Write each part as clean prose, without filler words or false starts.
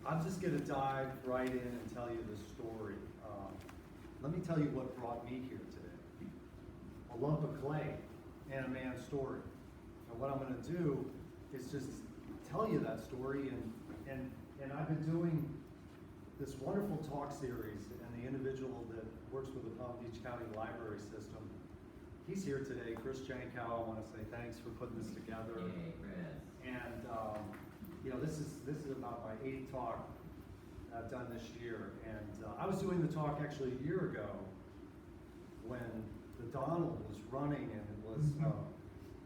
I'm just going to dive right in and tell you the story. Let me tell you what brought me here today. A lump of clay and a man's story. And what I'm going to do is just tell you that story, and I've been doing this wonderful talk series, and the individual that works with the Palm Beach County Library System, he's here today, Chris Jankow. I want to say thanks for putting this together. Yay, Chris. And you know, this is about my 8th talk I've done this year, and I was doing the talk actually a year ago when the Donald was running, and it was you know,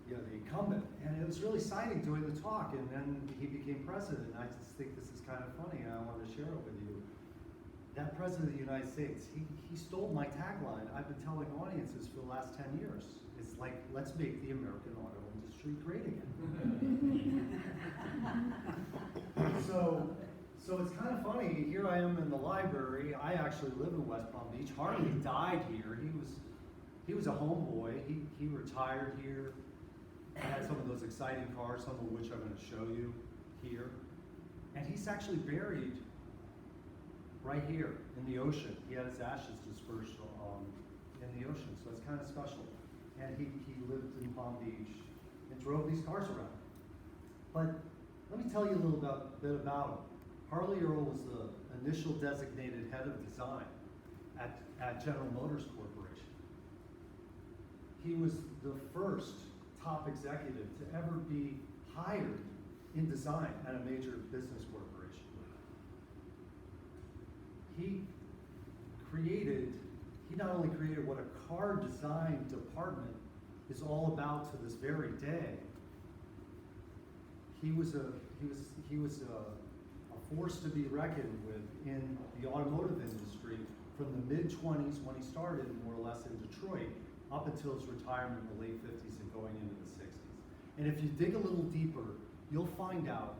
the incumbent, and it was really exciting doing the talk, and then he became president, and I just think this is kind of funny, and I wanted to share it with you. That president of the United States, he stole my tagline I've been telling audiences for the last 10 years. It's like, let's make the American auto industry great again. So it's kind of funny, here I am in the library. I actually live in West Palm Beach. Harley died here. He was a homeboy. He retired here. I had some of those exciting cars, some of which I'm going to show you here. And he's actually buried right here in the ocean. He had his ashes dispersed in the ocean, so it's kind of special. And he lived in Palm Beach and drove these cars around. But let me tell you a little bit about him. Harley Earl was the initial designated head of design at General Motors Corporation. He was the first top executive to ever be hired in design at a major business corporation. He not only created what a car design department is all about to this very day. He was a force to be reckoned with in the automotive industry from the mid-20s when he started, more or less in Detroit, up until his retirement in the late 50s and going into the 60s. And if you dig a little deeper, you'll find out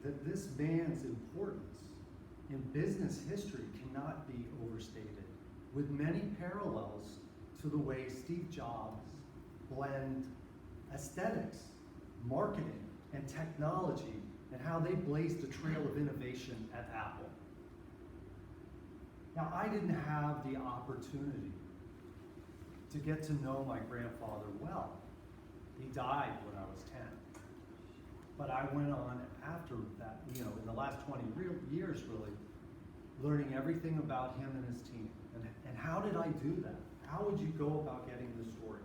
that this man's importance in business history cannot be overstated, with many parallels to the way Steve Jobs blend aesthetics, marketing, and technology, and how they blazed a trail of innovation at Apple. Now, I didn't have the opportunity to get to know my grandfather well. He died when I was 10. But I went on after that, you know, in the last 20 years really, learning everything about him and his team. And how did I do that? How would you go about getting the story?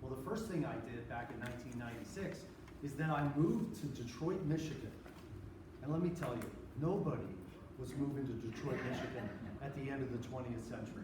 Well, the first thing I did back in 1996 is that I moved to Detroit, Michigan. And let me tell you, nobody was moving to Detroit, Michigan at the end of the 20th century.